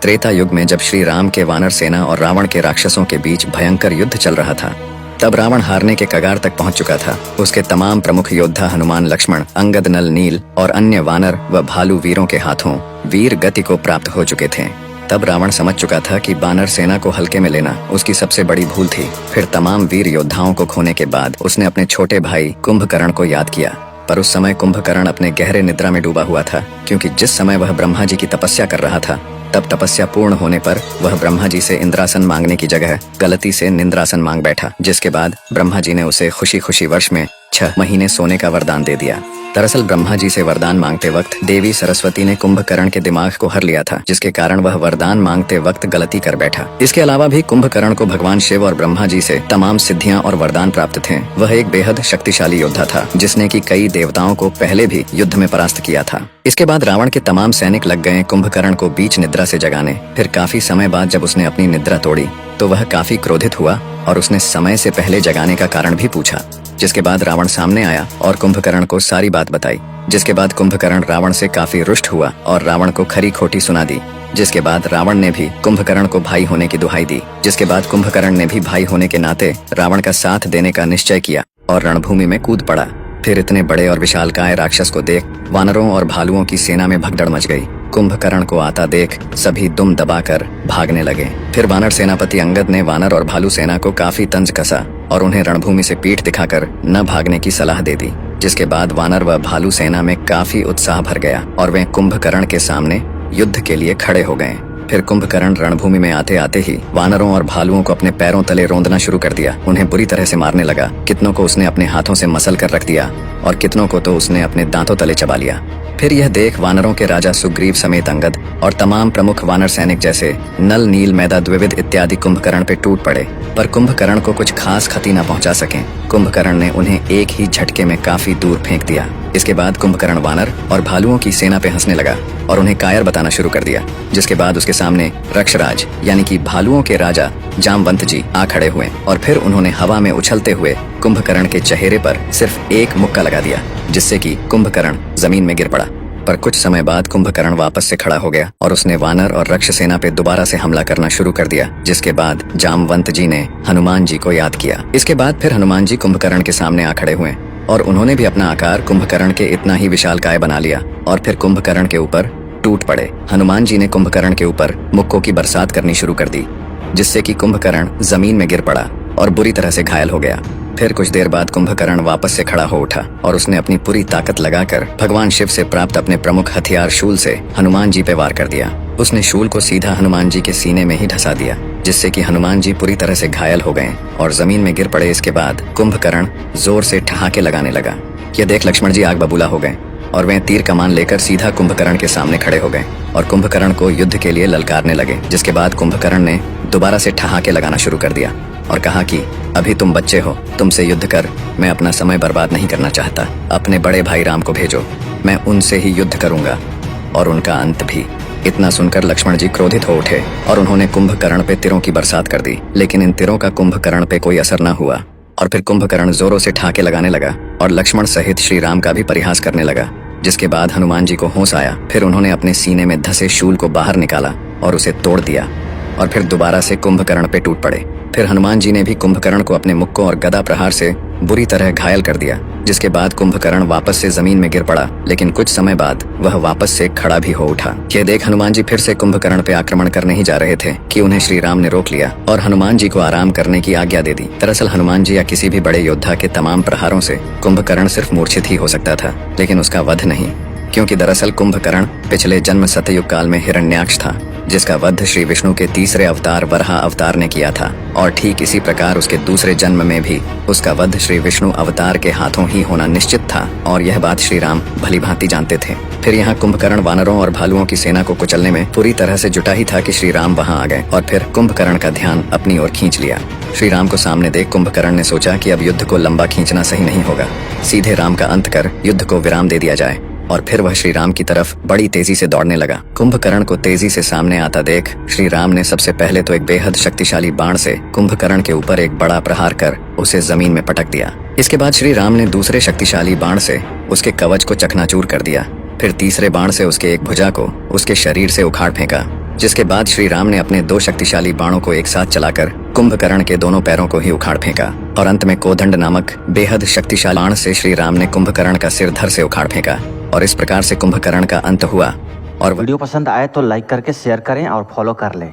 त्रेता युग में जब श्री राम के वानर सेना और रावण के राक्षसों के बीच भयंकर युद्ध चल रहा था, तब रावण हारने के कगार तक पहुंच चुका था। उसके तमाम प्रमुख योद्धा हनुमान, लक्ष्मण, अंगद, नल, नील और अन्य वानर व भालू वीरों के हाथों वीर गति को प्राप्त हो चुके थे। तब रावण समझ चुका था कि वानर सेना को हल्के में लेना उसकी सबसे बड़ी भूल थी। फिर तमाम वीर योद्धाओं को खोने के बाद उसने अपने छोटे भाई कुंभकर्ण को याद किया। पर उस समय कुंभकर्ण अपने गहरे निद्रा में डूबा हुआ था, क्योंकि जिस समय वह ब्रह्मा जी की तपस्या कर रहा था, तब तपस्या पूर्ण होने पर वह ब्रह्मा जी से इंद्रासन मांगने की जगह गलती से निंद्रासन मांग बैठा, जिसके बाद ब्रह्मा जी ने उसे खुशी खुशी वर्ष में 6 महीने सोने का वरदान दे दिया। दरअसल ब्रह्मा जी से वरदान मांगते वक्त देवी सरस्वती ने कुंभकर्ण के दिमाग को हर लिया था, जिसके कारण वह वरदान मांगते वक्त गलती कर बैठा। इसके अलावा भी कुंभकर्ण को भगवान शिव और ब्रह्मा जी से तमाम सिद्धियां और वरदान प्राप्त थे। वह एक बेहद शक्तिशाली योद्धा था, जिसने की कई देवताओं को पहले भी युद्ध में परास्त किया था। इसके बाद रावण के तमाम सैनिक लग गए कुंभकर्ण को बीच निद्रा से जगाने। फिर काफी समय बाद जब उसने अपनी निद्रा तोड़ी तो वह काफी क्रोधित हुआ और उसने समय से पहले जगाने का कारण भी पूछा। जिसके बाद रावण सामने आया और कुंभकर्ण को सारी बात बताई। जिसके बाद कुंभकर्ण रावण से काफी रुष्ट हुआ और रावण को खरी खोटी सुना दी। जिसके बाद रावण ने भी कुंभकर्ण को भाई होने की दुहाई दी। जिसके बाद कुंभकर्ण ने भी भाई होने के नाते रावण का साथ देने का निश्चय किया और रणभूमि में कूद पड़ा। फिर इतने बड़े और विशालकाय राक्षस को देख वानरों और भालुओं की सेना में भगदड़ मच गई। कुंभकर्ण को आता देख सभी दुम दबाकर भागने लगे। फिर वानर सेनापति अंगद ने वानर और भालू सेना को काफी तंज कसा और उन्हें रणभूमि से पीठ दिखाकर न भागने की सलाह दे दी। जिसके बाद वानर व भालू सेना में काफी उत्साह भर गया और वे कुंभकर्ण के सामने युद्ध के लिए खड़े हो गए। फिर कुंभकर्ण रणभूमि में आते आते ही वानरों और भालुओं को अपने पैरों तले रौंदना शुरू कर दिया। उन्हें बुरी तरह से मारने लगा। कितनों को उसने अपने हाथों से मसल कर रख दिया और कितनों को तो उसने अपने दांतों तले चबा लिया। फिर यह देख वानरों के राजा सुग्रीव समेत अंगद और तमाम प्रमुख वानर सैनिक जैसे नल, नील, मैदा, द्विविद इत्यादि कुंभकर्ण पे टूट पड़े, पर कुंभकर्ण को कुछ खास क्षति न पहुंचा सके। कुंभकर्ण ने उन्हें एक ही झटके में काफी दूर फेंक दिया। इसके बाद कुंभकर्ण वानर और भालुओं की सेना पे हंसने लगा और उन्हें कायर बताना शुरू कर दिया। जिसके बाद उसके सामने रक्षराज यानी कि भालुओं के राजा जामवंत जी आ खड़े हुए और फिर उन्होंने हवा में उछलते हुए कुंभकर्ण के चेहरे पर सिर्फ एक मुक्का लगा दिया, जिससे कि कुंभकर्ण जमीन में गिर पड़ा। पर कुछ समय बाद कुंभकर्ण वापस से खड़ा हो गया और उसने वानर और रक्ष सेना पे दोबारा से हमला करना शुरू कर दिया। जिसके बाद जामवंत जी ने हनुमान जी को याद किया। इसके बाद फिर हनुमान जी कुंभकर्ण के सामने आ खड़े हुए और उन्होंने भी अपना आकार कुंभकर्ण के इतना ही विशालकाय बना लिया और फिर कुंभकर्ण के ऊपर टूट पड़े। हनुमान जी ने कुंभकर्ण के ऊपर मुक्कों की बरसात करनी शुरू कर दी, जिससे कि कुंभकर्ण जमीन में गिर पड़ा और बुरी तरह से घायल हो गया। फिर कुछ देर बाद कुंभकर्ण वापस से खड़ा हो उठा और उसने अपनी पूरी ताकत लगाकर भगवान शिव से प्राप्त अपने प्रमुख हथियार शूल से हनुमान जी पे वार कर दिया। उसने शूल को सीधा हनुमान जी के सीने में ही धंसा दिया, जिससे कि हनुमान जी पूरी तरह से घायल हो गए और जमीन में गिर पड़े। इसके बाद कुंभकर्ण जोर से ठहाके लगाने लगा। यह देख लक्ष्मण जी आग बबूला हो गए और वे तीर कमान लेकर सीधा कुंभकर्ण के सामने खड़े हो गए और कुंभकर्ण को युद्ध के लिए ललकारने लगे। जिसके बाद कुंभकर्ण ने दोबारा से ठहाके लगाना शुरू कर दिया और कहा कि अभी तुम बच्चे हो, तुमसे युद्ध कर मैं अपना समय बर्बाद नहीं करना चाहता। अपने बड़े भाई राम को भेजो, मैं उनसे ही युद्ध करूंगा और उनका अंत भी। इतना सुनकर लक्ष्मण जी क्रोधित हो उठे और उन्होंने कुंभकर्ण पे तीरों की बरसात कर दी, लेकिन इन तीरों का कुंभकर्ण पे कोई असर न हुआ और फिर कुंभकर्ण जोरों से ठाके लगाने लगा और लक्ष्मण सहित श्री राम का भी परिहास करने लगा। जिसके बाद हनुमान जी को होश आया। फिर उन्होंने अपने सीने में धंसे शूल को बाहर निकाला और उसे तोड़ दिया और फिर दोबारा से कुंभकर्ण पे टूट पड़े। फिर हनुमान जी ने भी कुंभकर्ण को अपने मुक्कों और गदा प्रहार से बुरी तरह घायल कर दिया। जिसके बाद कुंभकर्ण वापस से जमीन में गिर पड़ा, लेकिन कुछ समय बाद वह वापस से खड़ा भी हो उठा। यह देख हनुमान जी फिर से कुंभकर्ण पे आक्रमण करने ही जा रहे थे कि उन्हें श्री राम ने रोक लिया और हनुमान जी को आराम करने की आज्ञा दे दी। दरअसल हनुमान जी या किसी भी बड़े योद्धा के तमाम प्रहारों से कुंभकर्ण सिर्फ मूर्छित ही हो सकता था, लेकिन उसका वध नहीं, क्योंकि दरअसल कुंभकर्ण पिछले जन्म सतयुग काल में हिरण्याक्ष था, जिसका वध श्री विष्णु के तीसरे अवतार वराह अवतार ने किया था और ठीक इसी प्रकार उसके दूसरे जन्म में भी उसका वध श्री विष्णु अवतार के हाथों ही होना निश्चित था और यह बात श्री राम भली भांति जानते थे। फिर यहाँ कुंभकर्ण वानरों और भालुओं की सेना को कुचलने में पूरी तरह से जुटा ही था कि श्री राम वहाँ आ गए और फिर कुंभकर्ण का ध्यान अपनी ओर खींच लिया। श्री राम को सामने देख कुंभकर्ण ने सोचा कि अब युद्ध को लंबा खींचना सही नहीं होगा, सीधे राम का अंत कर युद्ध को विराम दे दिया जाए और फिर वह श्री राम की तरफ बड़ी तेजी से दौड़ने लगा। कुंभकर्ण को तेजी से सामने आता देख श्री राम ने सबसे पहले तो एक बेहद शक्तिशाली बाण से कुंभकर्ण के ऊपर एक बड़ा प्रहार कर उसे जमीन में पटक दिया। इसके बाद श्री राम ने दूसरे शक्तिशाली बाण से उसके कवच को चकनाचूर कर दिया। फिर तीसरे बाण से उसके एक भुजा को उसके शरीर से उखाड़ फेंका जिसके बाद श्री राम ने अपने 2 शक्तिशाली बाणों को एक साथ चलाकर कुंभकर्ण के दोनों पैरों को ही उखाड़ फेंका और अंत में कोदंड नामक बेहद शक्तिशाली बाण से श्री राम ने कुंभकर्ण का सिर धड़ से उखाड़ फेंका और इस प्रकार से कुंभकर्ण का अंत हुआ। और वीडियो पसंद आए तो लाइक करके शेयर करें और फॉलो कर लें।